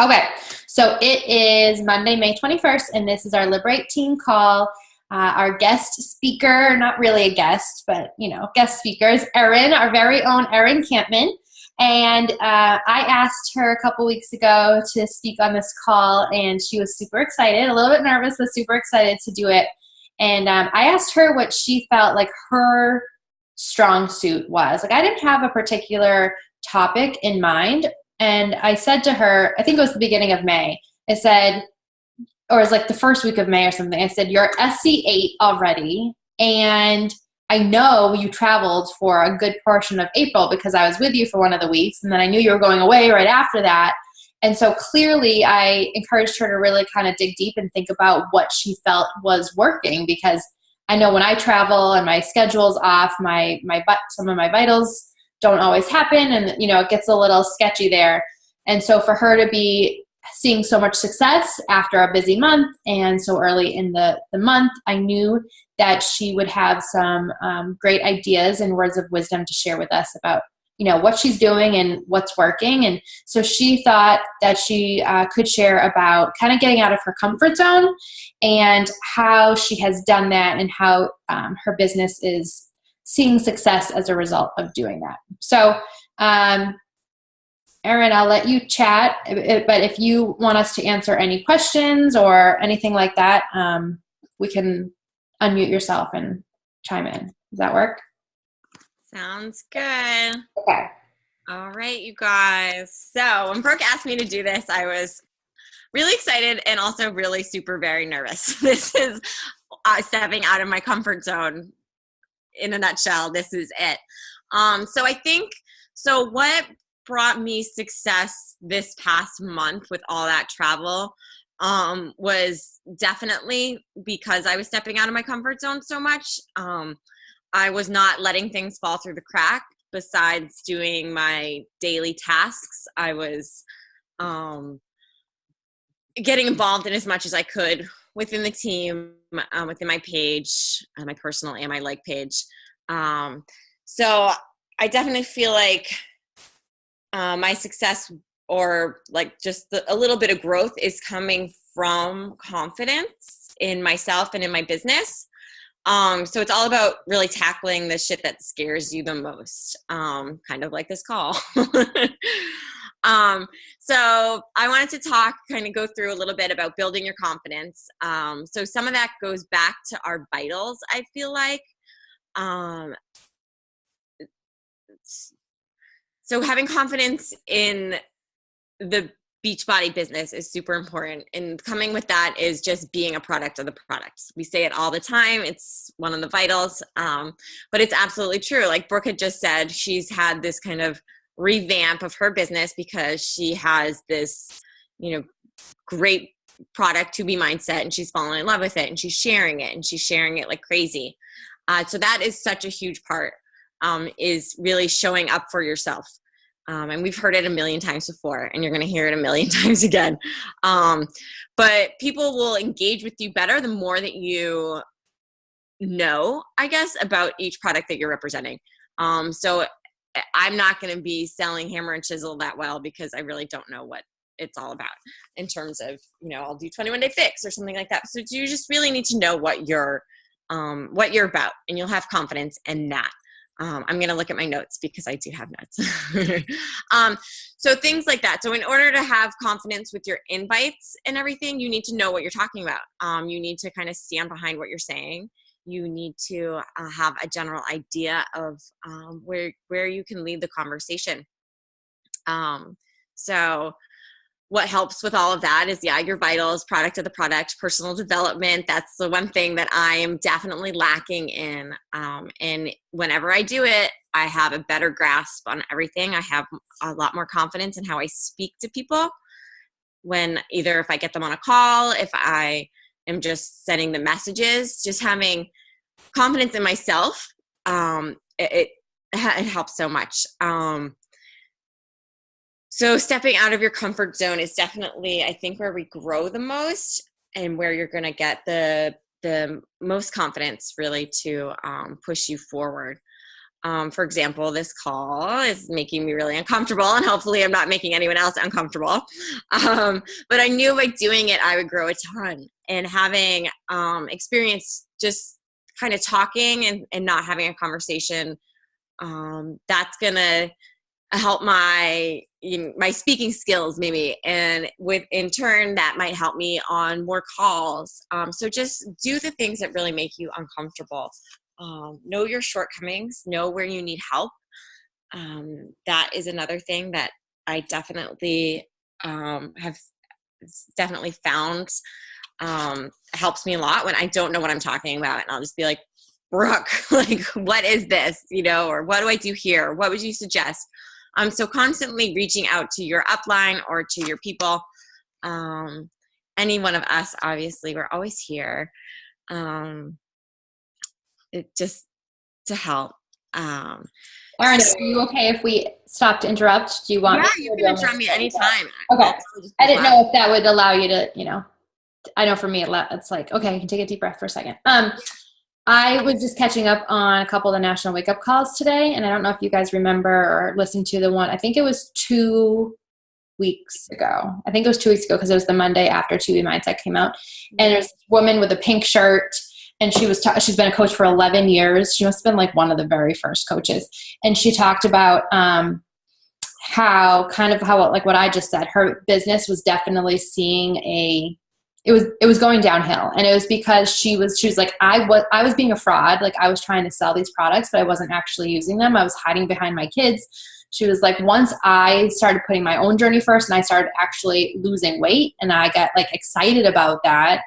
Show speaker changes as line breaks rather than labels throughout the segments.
Okay, so it is Monday, May 21st, and this is our Liberate team call. Our guest speaker, not really a guest, but, guest speaker is Erin, our very own Erin Campman. And I asked her a couple weeks ago to speak on this call, and she was super excited, a little bit nervous, but super excited to do it. And I asked her what she felt like her strong suit was. Like, I didn't have a particular topic in mind. And I said to her, I think it was the beginning of May, I said, or it was like the first week of May or something, I said, you're SC8 already, and I know you traveled for a good portion of April because I was with you for one of the weeks, and then I knew you were going away right after that. And so clearly I encouraged her to really kind of dig deep and think about what she felt was working, because I know when I travel and my schedule's off, some of my vitals don't always happen, and it gets a little sketchy there. And so for her to be seeing so much success after a busy month and so early in the month, I knew that she would have some great ideas and words of wisdom to share with us about what she's doing and what's working. And so she thought that she could share about kind of getting out of her comfort zone and how she has done that, and how her business is seeing success as a result of doing that. So, Erin, I'll let you chat, but if you want us to answer any questions or anything like that, we can unmute yourself and chime in. Does that work?
Sounds good.
Okay.
All right, you guys. So when Brooke asked me to do this, I was really excited and also really very nervous. This is stepping out of my comfort zone. In a nutshell, this is it. So what brought me success this past month with all that travel was definitely because I was stepping out of my comfort zone so much. I was not letting things fall through the crack. Besides doing my daily tasks, I was getting involved in as much as I could within the team, within my page, my personal and my like page. So I definitely feel like my success, or like just a little bit of growth, is coming from confidence in myself and in my business. So it's all about really tackling the shit that scares you the most, kind of like this call. So I wanted to go through a little bit about building your confidence. So some of that goes back to our vitals, I feel like. So having confidence in the Beachbody business is super important, and coming with that is just being a product of the product. We say it all the time. It's one of the vitals, but it's absolutely true. Like Brooke had just said, she's had this kind of revamp of her business because she has this, great product to be mindset, and she's fallen in love with it, and she's sharing it like crazy. So that is such a huge part, is really showing up for yourself. And we've heard it a million times before, and you're going to hear it a million times again. But people will engage with you better the more that you know, I guess, about each product that you're representing. So I'm not going to be selling hammer and chisel that well because I really don't know what it's all about in terms of, I'll do 21-day fix or something like that. So you just really need to know what you're about, and you'll have confidence in that. I'm going to look at my notes because I do have notes. So things like that. So in order to have confidence with your invites and everything, you need to know what you're talking about. You need to kind of stand behind what you're saying. You need to have a general idea of where you can lead the conversation. So what helps with all of that is, your vitals, product of the product, personal development. That's the one thing that I am definitely lacking in. And whenever I do it, I have a better grasp on everything. I have a lot more confidence in how I speak to people when either if I get them on a call, if I am just sending the messages, just having confidence in myself. It helps so much. So stepping out of your comfort zone is definitely, I think, where we grow the most and where you're going to get the most confidence really to push you forward. For example, this call is making me really uncomfortable, and hopefully I'm not making anyone else uncomfortable. But I knew by doing it, I would grow a ton. And having experience just kind of talking and not having a conversation, that's going to help my speaking skills maybe. And in turn, that might help me on more calls. So just do the things that really make you uncomfortable. Know your shortcomings, know where you need help. That is another thing that I definitely have definitely found helps me a lot when I don't know what I'm talking about. And I'll just be like, Brooke, like, what is this? Or what do I do here? What would you suggest? So constantly reaching out to your upline or to your people. Any one of us, obviously, we're always here. It just to help.
Erin, are you okay if we stop to interrupt? Do you want?
Yeah, you can interrupt me anytime.
Okay. I didn't know if that would allow you to, I know for me, it's like, okay, I can take a deep breath for a second. I was just catching up on a couple of the national wake up calls today. And I don't know if you guys remember or listened to the one, I think it was 2 weeks ago. I think it was 2 weeks ago because it was the Monday after 2B Mindset came out. And there's this woman with a pink shirt. And she's been a coach for 11 years. She must have been like one of the very first coaches. And she talked about how like what I just said, her business was definitely seeing it was going downhill. And it was because she was like, I was being a fraud. Like I was trying to sell these products, but I wasn't actually using them. I was hiding behind my kids. She was like, once I started putting my own journey first and I started actually losing weight and I got like excited about that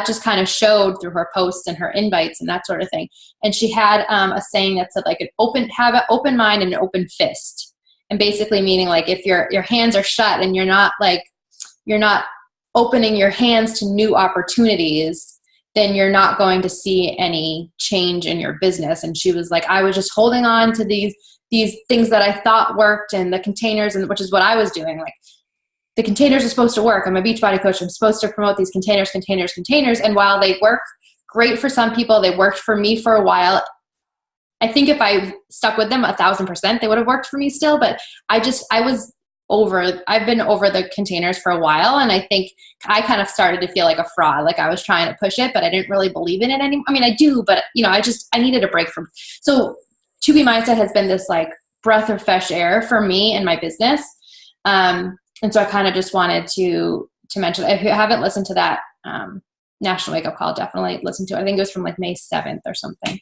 just kind of showed through her posts and her invites and that sort of thing. And she had a saying that said like have an open mind and an open fist. And basically meaning like if your hands are shut and you're not opening your hands to new opportunities, then you're not going to see any change in your business. And she was like, I was just holding on to these things that I thought worked and the containers, and which is what I was doing. Like, the containers are supposed to work. I'm a Beachbody coach. I'm supposed to promote these containers. And while they work great for some people, they worked for me for a while. I think if I stuck with them 1,000%, they would have worked for me still. But I've been over the containers for a while. And I think I kind of started to feel like a fraud. Like I was trying to push it, but I didn't really believe in it anymore. I mean, I do, but I needed a break from. So 2B Mindset has been this like breath of fresh air for me and my business. And so I kind of just wanted to mention, if you haven't listened to that National Wake Up Call, definitely listen to it. I think it was from like May 7th or something.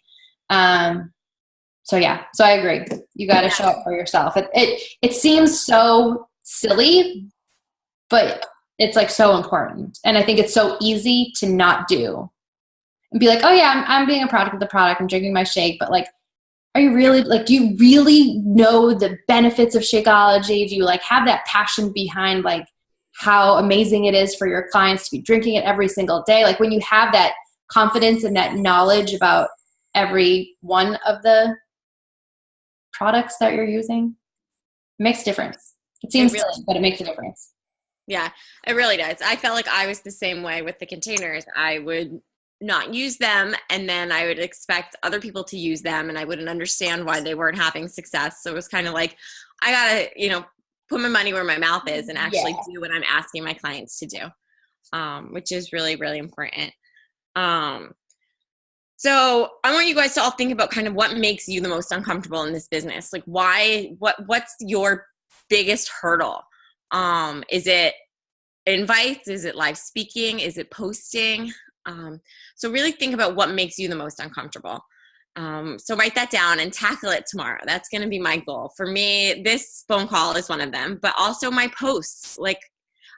So I agree. You got to show up for yourself. It seems so silly, but it's like so important. And I think it's so easy to not do and be like, oh yeah, I'm being a product of the product. I'm drinking my shake, but like, are you really like, do you really know the benefits of Shakeology? Do you like have that passion behind like how amazing it is for your clients to be drinking it every single day? Like when you have that confidence and that knowledge about every one of the products that you're using, it makes a difference. It seems silly, but it makes a difference.
Yeah, it really does. I felt like I was the same way with the containers. I would not use them, and then I would expect other people to use them, and I wouldn't understand why they weren't having success. So it was kind of like, I gotta, put my money where my mouth is and actually do what I'm asking my clients to do, which is really, really important. So I want you guys to all think about kind of what makes you the most uncomfortable in this business. Like what's your biggest hurdle? Is it invites? Is it live speaking? Is it posting? So really think about what makes you the most uncomfortable. So write that down and tackle it tomorrow. That's going to be my goal. For me, this phone call is one of them, but also my posts. Like,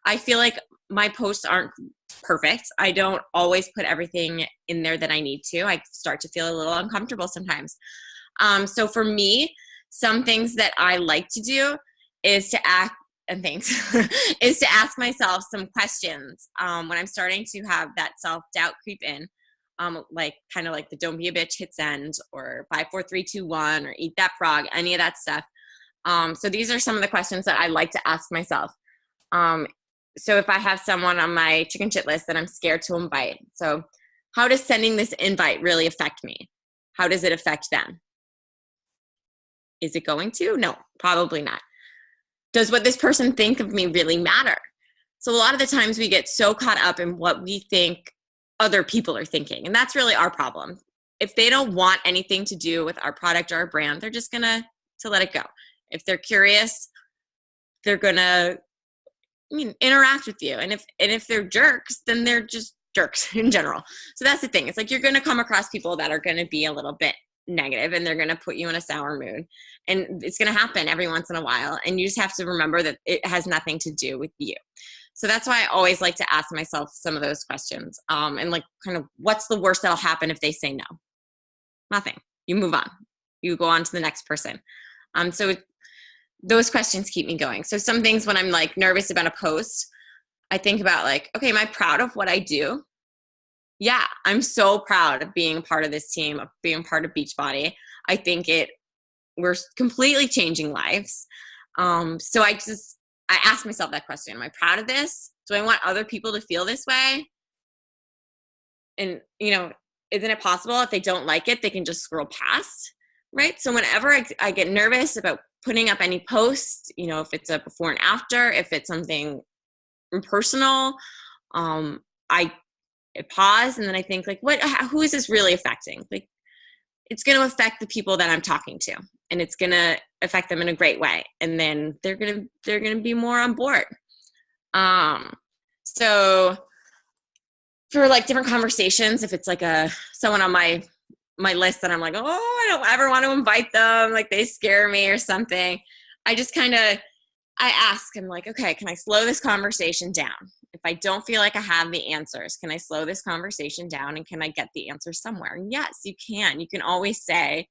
I feel like my posts aren't perfect. I don't always put everything in there that I need to. I start to feel a little uncomfortable sometimes. So for me, some things that I like to do is to is to ask myself some questions when I'm starting to have that self-doubt creep in, like kind of like the don't be a bitch hit send or 5, 4, 3, 2, 1 or eat that frog, any of that stuff. So these are some of the questions that I like to ask myself. So if I have someone on my chicken shit list that I'm scared to invite, so how does sending this invite really affect me? How does it affect them? Is it going to? No, probably not. Does what this person think of me really matter? So a lot of the times we get so caught up in what we think other people are thinking. And that's really our problem. If they don't want anything to do with our product or our brand, they're just gonna to let it go. If they're curious, they're gonna interact with you. And if they're jerks, then they're just jerks in general. So that's the thing. It's like you're gonna come across people that are gonna be a little bit negative and they're gonna put you in a sour mood. And it's gonna happen every once in a while. And you just have to remember that it has nothing to do with you. So that's why I always like to ask myself some of those questions. And like kind of what's the worst that'll happen if they say no? Nothing. You move on. You go on to the next person. So those questions keep me going. So some things when I'm like nervous about a post, I think about like, okay, am I proud of what I do? Yeah, I'm so proud of being a part of this team, of being part of Beachbody. I think we're completely changing lives. So I ask myself that question. Am I proud of this? Do I want other people to feel this way? And, isn't it possible if they don't like it, they can just scroll past, right? So whenever I get nervous about putting up any post, if it's a before and after, if it's something personal, I pause and then I think like, who is this really affecting? Like, it's going to affect the people that I'm talking to, and it's going to affect them in a great way. And then they're going to be more on board. So for like different conversations, if it's like someone on my list that I'm like, oh, I don't ever want to invite them, like they scare me or something, I ask, I'm like, okay, can I slow this conversation down? If I don't feel like I have the answers, can I slow this conversation down and can I get the answer somewhere? And yes, you can. You can always say,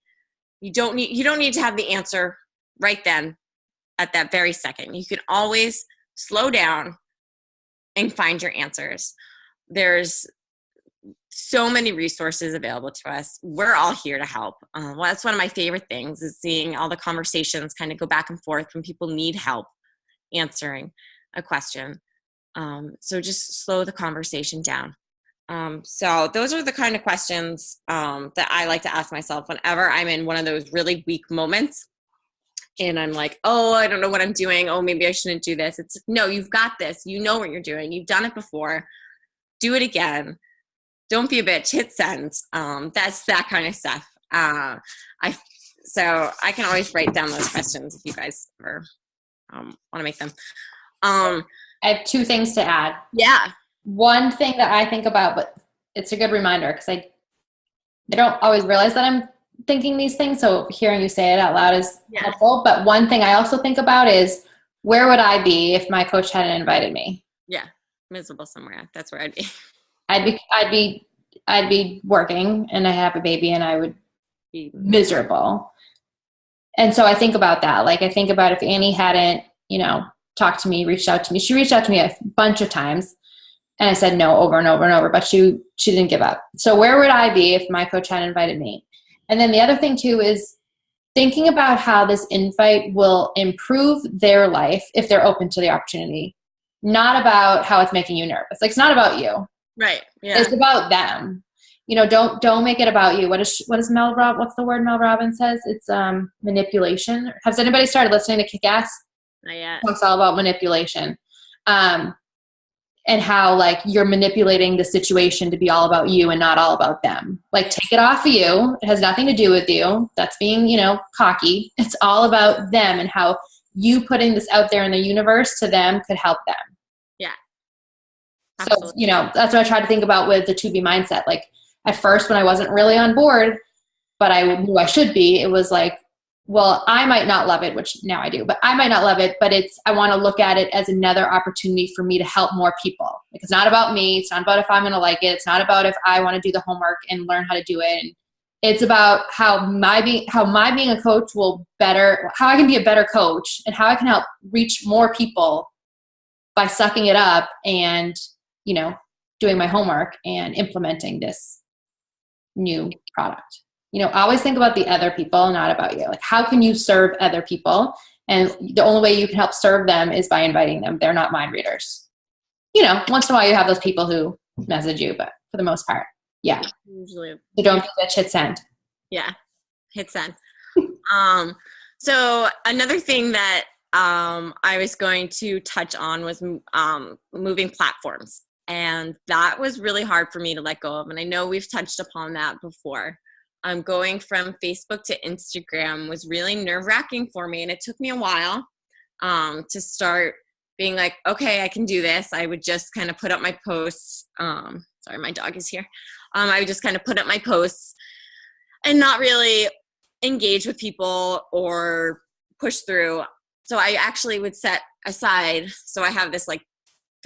you don't need to have the answer right then at that very second. You can always slow down and find your answers. There's so many resources available to us. We're all here to help. Well, that's one of my favorite things is seeing all the conversations kind of go back and forth when people need help answering a question. So just slow the conversation down. So those are the kind of questions that I like to ask myself whenever I'm in one of those really weak moments. And I'm like, oh, I don't know what I'm doing. Oh, maybe I shouldn't do this. It's no, you've got this. You know what you're doing. You've done it before. Do it again. Don't be a bitch. Hit send. That's that kind of stuff. So I can always write down those questions if you guys ever want to make them.
I have two things to add.
Yeah.
One thing that I think about, but it's a good reminder because I don't always realize that I'm thinking these things. So hearing you say it out loud is helpful. But one thing I also think about is where would I be if my coach hadn't invited me?
Yeah. Miserable somewhere. That's where I'd be.
I'd be working and I have a baby and I would be miserable. And so I think about that. Like I think about if Annie hadn't, talked to me, reached out to me. She reached out to me a bunch of times and I said no over and over and over, but she didn't give up. So where would I be if my coach hadn't invited me? And then the other thing too is thinking about how this invite will improve their life if they're open to the opportunity. Not about how it's making you nervous. Like it's not about you.
Right. Yeah.
It's about them. Don't make it about you. What's the word Mel Robbins says? It's manipulation. Has anybody started listening to Kick-Ass?
Not yet.
It's all about manipulation. And how like you're manipulating the situation to be all about you and not all about them. Like take it off of you. It has nothing to do with you. That's being, cocky. It's all about them and how you putting this out there in the universe to them could help them.
Yeah.
Absolutely. So, that's what I try to think about with the 2B mindset. Like at first when I wasn't really on board, but I knew I should be, it was like, well, I might not love it, which now I do, but I might not love it, but I want to look at it as another opportunity for me to help more people. Like it's not about me. It's not about if I'm going to like it. It's not about if I want to do the homework and learn how to do it. And it's about how my being a coach how I can be a better coach and how I can help reach more people by sucking it up and, doing my homework and implementing this new product. Always think about the other people, not about you. Like, how can you serve other people? And the only way you can help serve them is by inviting them. They're not mind readers. Once in a while you have those people who message you, but for the most part, yeah. Usually. So don't be a bitch, hit send.
Yeah. Hit send. So another thing that I was going to touch on was moving platforms. And that was really hard for me to let go of. And I know we've touched upon that before. Going from Facebook to Instagram was really nerve-wracking for me. And it took me a while to start being like, okay, I can do this. I would just kind of put up my posts. Sorry, my dog is here. I would just kind of put up my posts and not really engage with people or push through. So I actually would set aside, so I have this like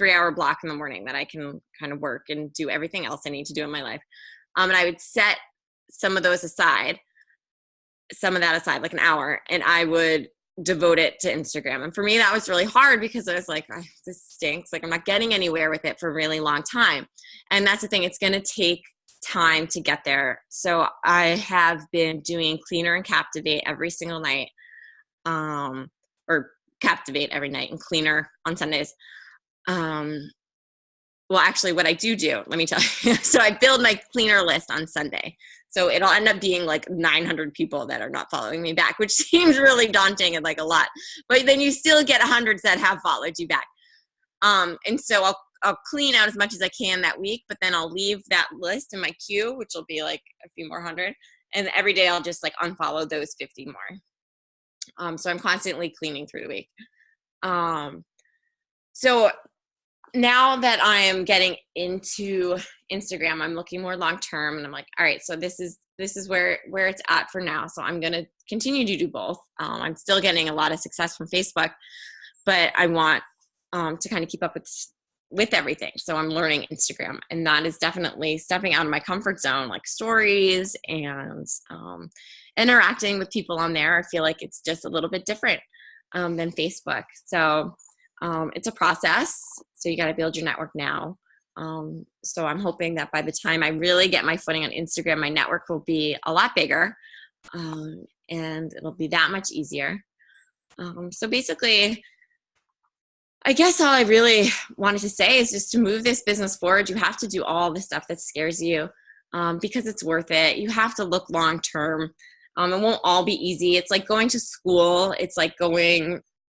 3-hour block in the morning that I can kind of work and do everything else I need to do in my life. And I would set some of that aside, like an hour, and I would devote it to Instagram. And for me, that was really hard because I was like, this stinks. Like I'm not getting anywhere with it for a really long time. And that's the thing. It's going to take time to get there. So I have been doing Cleaner and Captivate every single night, or Captivate every night and Cleaner on Sundays. Well, actually what I do, let me tell you. So I build my Cleaner list on Sunday. So it'll end up being like 900 people that are not following me back, which seems really daunting and like a lot, but then you still get hundreds that have followed you back. And so I'll clean out as much as I can that week, but then I'll leave that list in my queue, which will be like a few more hundred. And every day I'll just like unfollow those 50 more. So I'm constantly cleaning through the week. So now that I am getting into Instagram, I'm looking more long-term, and I'm like, all right, so this is where it's at for now. So I'm going to continue to do both. I'm still getting a lot of success from Facebook, but I want to kind of keep up with everything. So I'm learning Instagram, and that is definitely stepping out of my comfort zone, like stories and interacting with people on there. I feel like it's just a little bit different than Facebook. So it's a process. So you got to build your network now. So I'm hoping that by the time I really get my footing on Instagram, my network will be a lot bigger, and it'll be that much easier. So basically, I guess all I really wanted to say is just to move this business forward, you have to do all the stuff that scares you, because it's worth it. You have to look long term. It won't all be easy. It's like going to school. It's like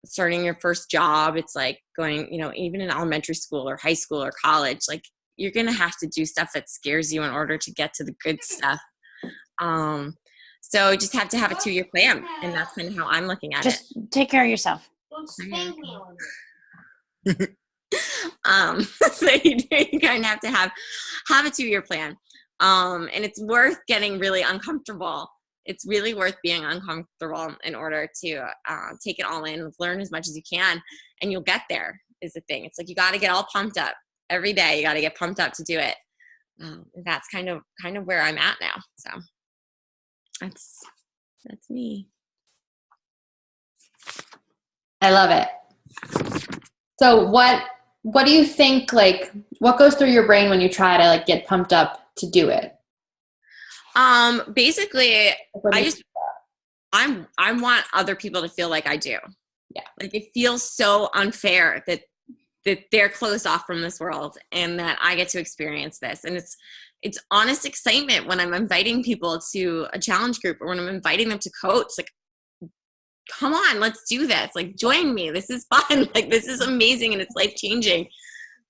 starting your first job. It's like going, even in elementary school or high school or college, like you're going to have to do stuff that scares you in order to get to the good stuff. So you just have to have a 2-year plan. And that's kind of how I'm looking at it.
Just take care of yourself.
So you kind of have to have a 2-year plan. And it's worth getting really uncomfortable. It's really worth being uncomfortable in order to take it all in, learn as much as you can, and you'll get there is the thing. It's like you got to get all pumped up every day. You got to get pumped up to do it. That's kind of where I'm at now. So that's me.
I love it. So what do you think, like, what goes through your brain when you try to like get pumped up to do it?
Basically, I want other people to feel like I do.
Yeah.
Like it feels so unfair that they're closed off from this world and that I get to experience this. And it's honest excitement when I'm inviting people to a challenge group or when I'm inviting them to coach. Like, come on, let's do this. Like, join me. This is fun. Like, this is amazing and it's life changing.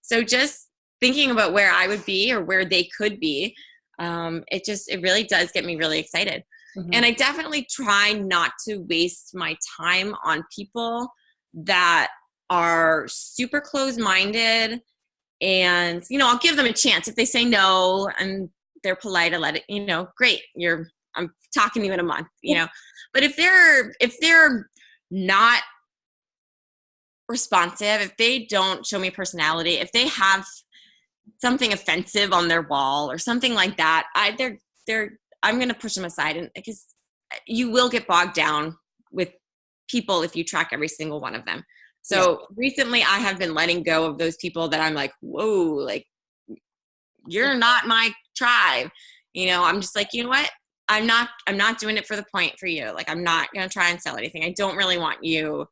So just thinking about where I would be or where they could be, it really does get me really excited. Mm-hmm. And I definitely try not to waste my time on people that are super closed-minded, and I'll give them a chance. If they say no and they're polite, I let it, great, I'm talking to you in a month, but if they're not responsive, if they don't show me personality, if they have something offensive on their wall or something like that, I'm going to push them aside, and because you will get bogged down with people if you track every single one of them. So recently I have been letting go of those people that I'm like, whoa, like you're not my tribe. I'm just like, you know what? I'm not doing it for the point for you. Like, I'm not going to try and sell anything. I don't really want you.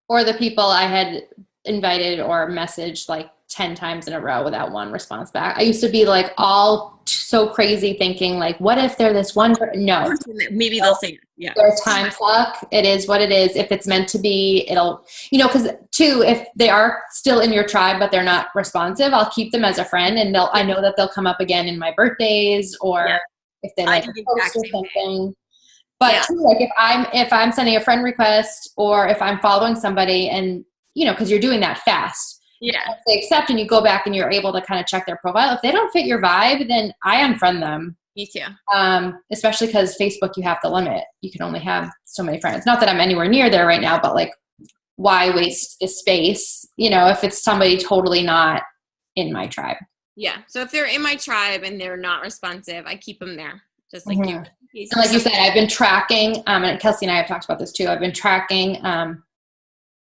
Or the people I had invited or messaged like 10 times in a row without one response back. I used to be like all so crazy thinking like, what if they're this one? No.
Maybe they'll say, yeah.
Their time suck. It is what it is. If it's meant to be, it'll, because too, if they are still in your tribe, but they're not responsive, I'll keep them as a friend, and I know that they'll come up again in my birthdays, or if they like a post or something. But too, like if I'm sending a friend request, or if I'm following somebody, and because you're doing that fast.
Yeah.
If they accept and you go back and you're able to kind of check their profile. If they don't fit your vibe, then I unfriend them.
Me too.
Especially because Facebook, you have to limit. You can only have so many friends. Not that I'm anywhere near there right now, but like, why waste the space? If it's somebody totally not in my tribe.
Yeah. So if they're in my tribe and they're not responsive, I keep them there. Just like you.
And like you said, I've been tracking, and Kelsey and I have talked about this too. I've been tracking,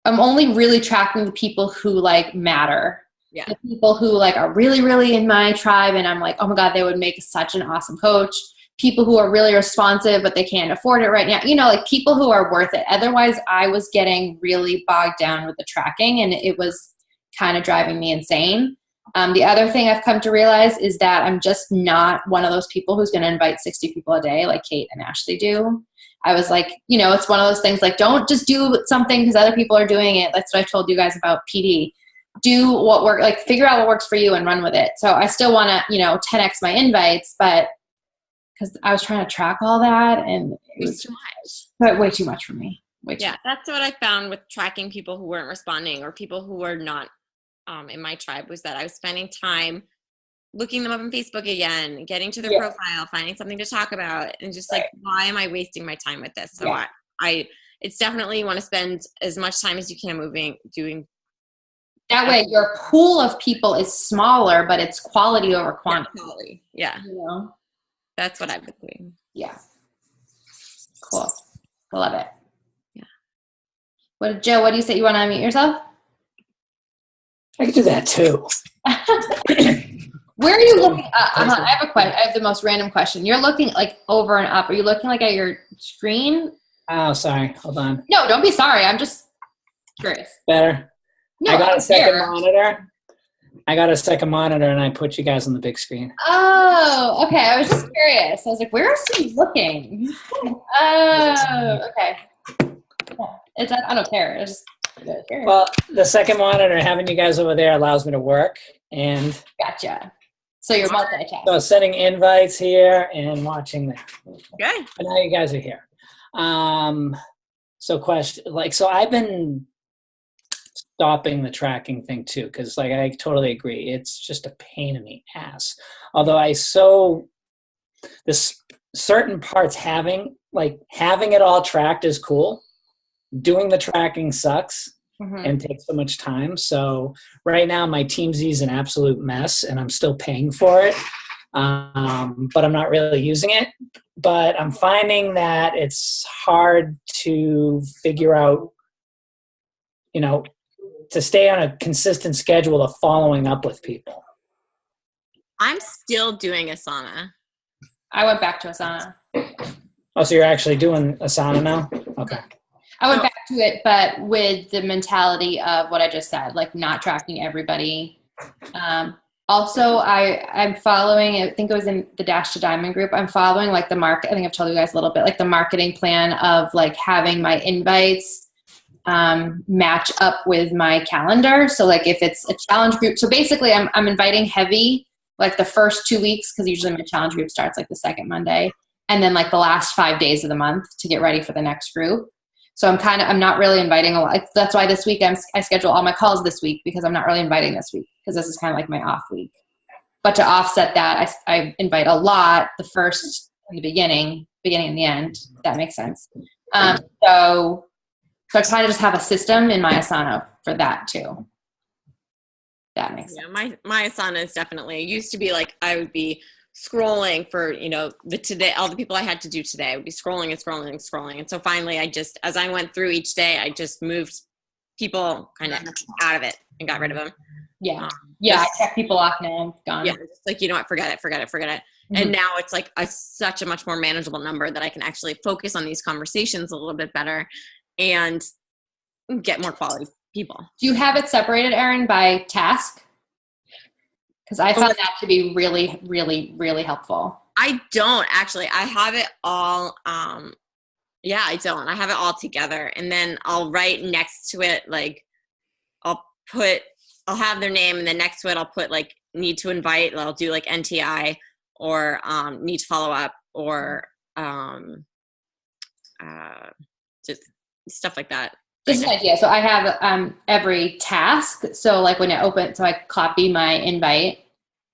I'm only really tracking the people who like matter.
Yeah.
The people who like are really, really in my tribe, and I'm like, oh my God, they would make such an awesome coach. People who are really responsive, but they can't afford it right now. Like people who are worth it. Otherwise, I was getting really bogged down with the tracking, and it was kind of driving me insane. The other thing I've come to realize is that I'm just not one of those people who's going to invite 60 people a day like Kate and Ashley do. I was like, it's one of those things like, don't just do something because other people are doing it. That's what I told you guys about PD. Do what works, like figure out what works for you and run with it. So I still want to, 10x my invites, but because I was trying to track all that, and it was
too much.
But way too much for me.
Yeah, that's what I found with tracking people who weren't responding or people who were not in my tribe, was that I was spending time looking them up on Facebook again, getting to their profile, finding something to talk about, and just like, why am I wasting my time with this? So it's definitely, you want to spend as much time as you can doing.
That way your pool of people is smaller, but it's quality over quantity.
Yeah. That's what I've been doing.
Yeah. Cool. I love it.
Yeah.
Joe, what do you say? You want to unmute yourself?
I could do that too.
Where are you looking? I have a question. I have the most random question. You're looking like over and up. Are you looking like at your screen?
Oh, sorry. Hold on.
No, don't be sorry. I'm just curious.
Better?
No,
I got a second monitor. And I put you guys on the big screen.
Oh, okay. I was just curious. I was like, where is he looking? Oh, okay. I don't care. I just
well, the second monitor, having you guys over there allows me to work. And
gotcha. So you're multitasking.
So sending invites here and watching there.
Okay.
And now you guys are here. So I've been stopping the tracking thing too, because like I totally agree. It's just a pain in the ass. Although this certain parts having it all tracked is cool. Doing the tracking sucks and takes so much time. So right now my Teamsy is an absolute mess, and I'm still paying for it. But I'm not really using it. But I'm finding that it's hard to figure out, to stay on a consistent schedule of following up with people.
I'm still doing Asana.
I went back to Asana.
Oh, so you're actually doing Asana now? Okay.
I went back to it, but with the mentality of what I just said, like not tracking everybody. Also, I'm following, I think it was in the Dash to Diamond group, I'm following like I think I've told you guys a little bit, like the marketing plan of like having my invites match up with my calendar. So like if it's a challenge group, so basically I'm inviting heavy like the first 2 weeks, because usually my challenge group starts like the second Monday, and then like the last 5 days of the month to get ready for the next group. So I'm not really inviting a lot. That's why this week I schedule all my calls this week, because I'm not really inviting this week, because this is kind of like my off week. But to offset that, I invite a lot the first in the beginning and the end. If that makes sense. So I kind of just have a system in my Asana for that too. That makes sense.
Yeah, my Asana is definitely, it used to be like I would be scrolling for, all the people I had to do today. I would be scrolling and scrolling and scrolling. And so finally as I went through each day, I just moved people kind of out of it and got rid of them.
Yeah. I check people off now. Gone.
Yeah. It's like, forget it. Mm-hmm. And now it's like such a much more manageable number that I can actually focus on these conversations a little bit better and get more quality people.
Do you have it separated, Erin, by task? Because I found that to be really, really, really helpful.
I don't actually. I have it all. Yeah, I don't. I have it all together, and then I'll write next to it like I'll have their name, and then next to it I'll put like need to invite. I'll do like NTI or need to follow up or just stuff like that.
Just an idea. So I have every task. So like when I open, so I copy my invite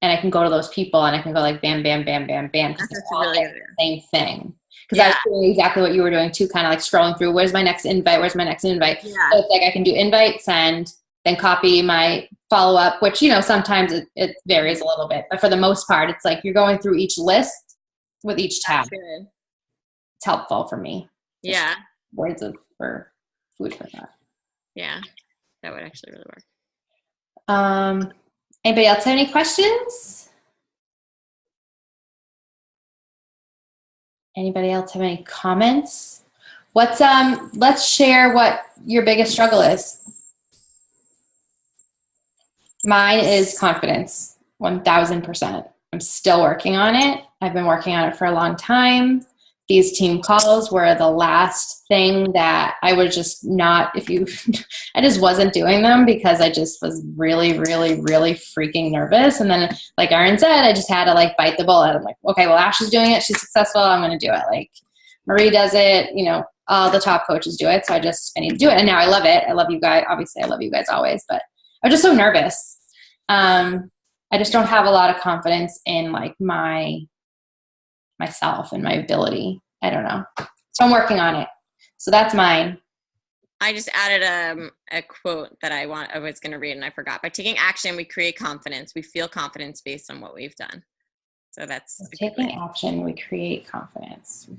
and I can go to those people and I can go like bam, bam, bam, bam, bam. Because it's all
really
like the same thing. Because I was doing exactly what you were doing too, kind of like scrolling through, where's my next invite? Where's my next invite?
Yeah.
So it's like I can do invite, send, then copy my follow-up, which, you know, sometimes it varies a little bit. But for the most part, it's like you're going through each list with each tab. It's helpful for me.
Yeah.
Words for food for thought.
Yeah, that would actually really work.
Anybody else have any questions? Anybody else have any comments? Let's share what your biggest struggle is. Mine is confidence, 1000%. I'm still working on it. I've been working on it for a long time. These team calls were the last thing that I was just not, I just wasn't doing them because I just was really, really, really freaking nervous. And then like Erin said, I just had to like bite the bullet. I'm like, okay, well, Ash is doing it. She's successful. I'm going to do it. Like Marie does it, you know, all the top coaches do it. So I need to do it. And now I love it. I love you guys. Obviously I love you guys always, but I'm just so nervous. I just don't have a lot of confidence in like myself and my ability. I don't know. So I'm working on it. So that's mine.
I just added a quote that I was going to read and I forgot. By taking action, we create confidence. We feel confidence based on what we've done. So that's
taking action. We create confidence.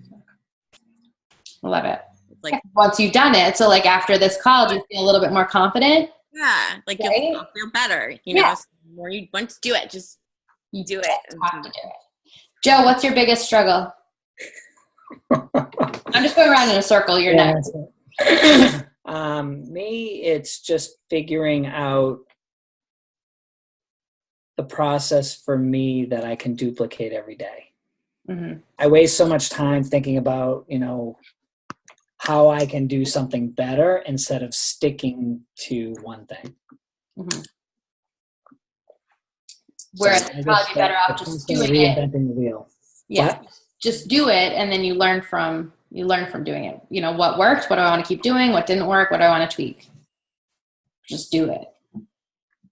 Love it.
Like
once you've done it. So like after this call, do you feel a little bit more confident?
Yeah. Like
right?
you'll feel better. You know, so the more you want to do it, just you do it.
Have to do it. Joe, what's your biggest struggle? I'm just going around in a circle. You're next.
Me, it's just figuring out the process for me that I can duplicate every day. Mm-hmm. I waste so much time thinking about, you know, how I can do something better instead of sticking to one thing.
Mm-hmm. Whereas you'd probably be better off just doing
reinventing the wheel.
Yeah. What? Just do it, and then you learn from doing it. You know, what worked, what do I want to keep doing, what didn't work, what do I want to tweak. Just do it.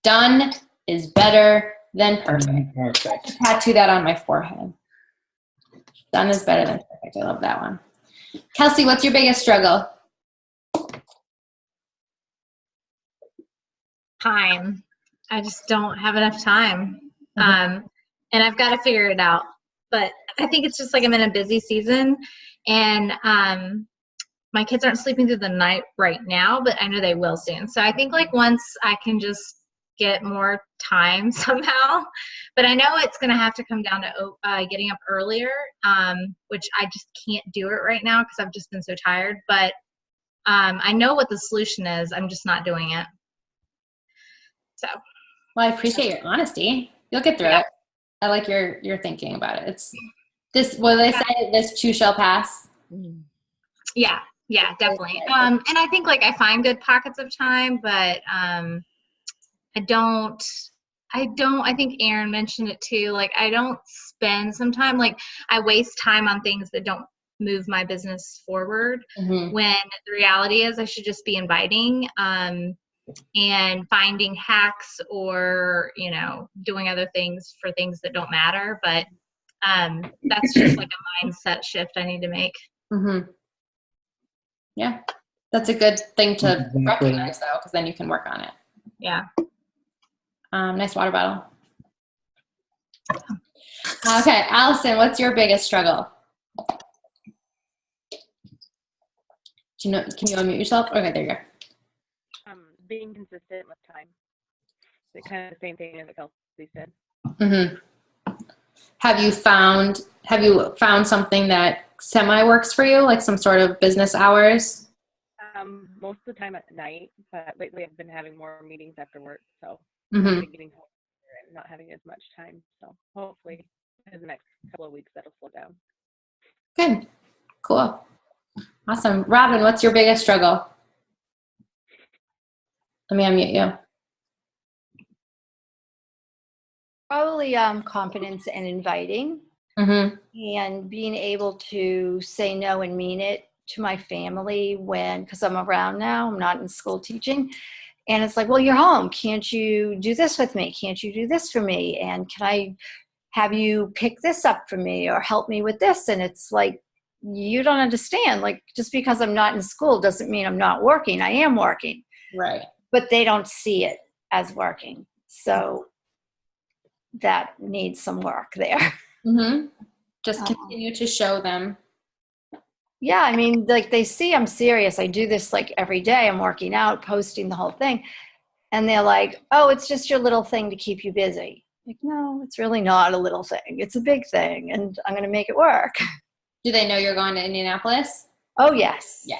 Done is better than perfect.
Perfect.
Tattoo that on my forehead. Done is better than perfect. I love that one. Kelsey, what's your biggest struggle?
Time. I just don't have enough time. And I've got to figure it out. But I think it's just like I'm in a busy season, and my kids aren't sleeping through the night right now, but I know they will soon. So I think like once I can just get more time somehow, but I know it's going to have to come down to getting up earlier, which I just can't do it right now because I've just been so tired. But I know what the solution is. I'm just not doing it. So.
Well, I appreciate your honesty. You'll get through it. I like your thinking about it. It's this, what they say, this too shall pass.
Yeah, definitely. And I think like I find good pockets of time, but I think Erin mentioned it too. Like I don't spend some time, like I waste time on things that don't move my business forward, when the reality is I should just be inviting, and finding hacks or, you know, doing other things for things that don't matter. But that's just like a mindset shift I need to make.
Mm-hmm. Yeah. That's a good thing to recognize though, because then you can work on it.
Yeah.
Nice water bottle. Okay. Allison, what's your biggest struggle? Can you unmute yourself? Okay, there you go.
Being consistent with time. It's kind of the same thing as what Kelsey said.
Mm-hmm. Have you found something that semi works for you, like some sort of business hours?
Most of the time at night, but lately I've been having more meetings after work, so
mm-hmm.
getting home not having as much time. So hopefully in the next couple of weeks that'll slow down.
Good. Cool. Awesome. Robin, what's your biggest struggle? Let me unmute you.
Probably confidence and inviting, and being able to say no and mean it to my family because I'm around now. I'm not in school teaching. And it's like, well, you're home. Can't you do this with me? Can't you do this for me? And can I have you pick this up for me or help me with this? And it's like, you don't understand. Like, just because I'm not in school doesn't mean I'm not working. I am working.
Right.
But they don't see it as working. So that needs some work there.
Just continue to show them.
Yeah, I mean, like, they see I'm serious. I do this like every day. I'm working out, posting the whole thing. And they're like, oh, it's just your little thing to keep you busy. Like, no, it's really not a little thing. It's a big thing, and I'm going to make it work.
Do they know you're going to Indianapolis?
Oh, yes.
Yeah.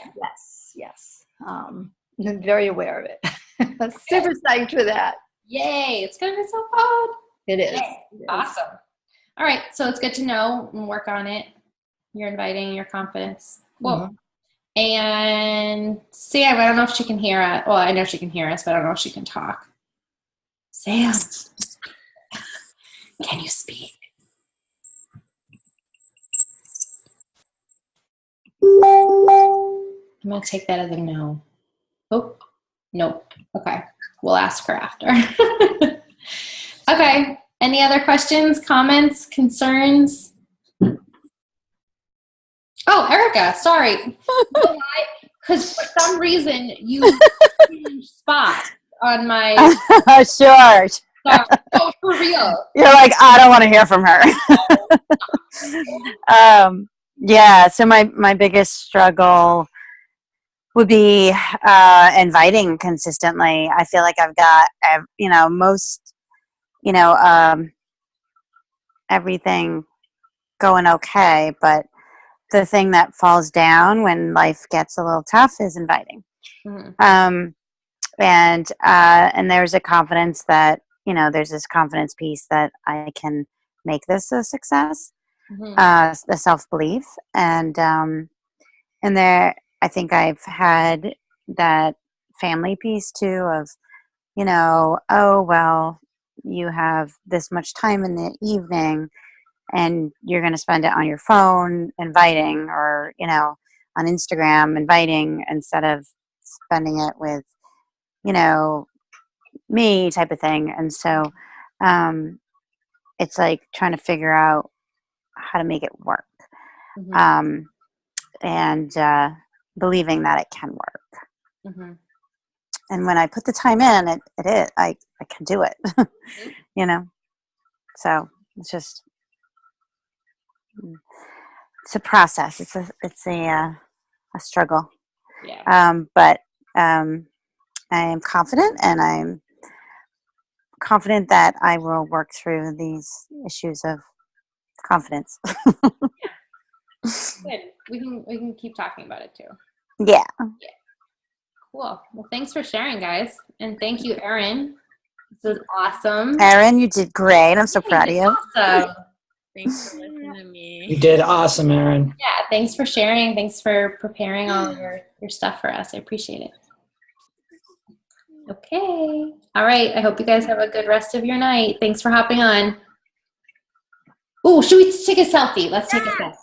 Yes. I'm very aware of it. I'm super psyched for that.
Yay. It's going to be so fun.
It is.
Awesome. All right. So it's good to know and work on it. You're inviting your confidence. Cool. And Sam, I don't know if she can hear us. Well, I know she can hear us, but I don't know if she can talk. Sam, can you speak? I'm going to take that as a no. Oh, nope. Okay. We'll ask her after. Okay. Any other questions, comments, concerns? Oh, Erica, sorry. Because for some reason you changed spot on my.
Sure.
Oh, for real.
You're like, I don't want to hear from her. Yeah. So my biggest struggle would be inviting consistently. I feel like I've got, everything going okay, but the thing that falls down when life gets a little tough is inviting. And there's a confidence that, there's this confidence piece that I can make this a success, the self-belief. And there, I think I've had that family piece too of, oh, well, you have this much time in the evening and you're going to spend it on your phone inviting, or, on Instagram inviting, instead of spending it with, me type of thing. And so it's like trying to figure out how to make it work, and believing that it can work. And when I put the time in, I can do it, so it's just, it's a process. It's a struggle.
Yeah.
But I am confident, and I'm confident that I will work through these issues of confidence.
Good. We can keep talking about it too.
Yeah.
Cool. Well, thanks for sharing, guys, and thank you, Erin. This was awesome.
Erin, you did great. I'm so proud of you.
Awesome.
Thanks for listening to me.
You did awesome, Erin.
Yeah, thanks for sharing. Thanks for preparing all your stuff for us. I appreciate it. Okay. All right. I hope you guys have a good rest of your night. Thanks for hopping on. Oh, should we take a selfie? Let's take a selfie.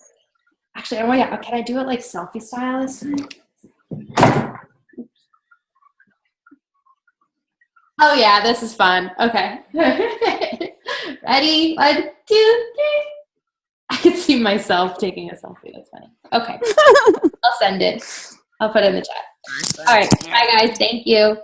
Actually, oh yeah, can I do it like selfie style? Oh yeah, this is fun. Okay. Ready? 1, 2, 3. I can see myself taking a selfie. That's funny. Okay. I'll send it. I'll put it in the chat. All right. Bye, guys. Thank you.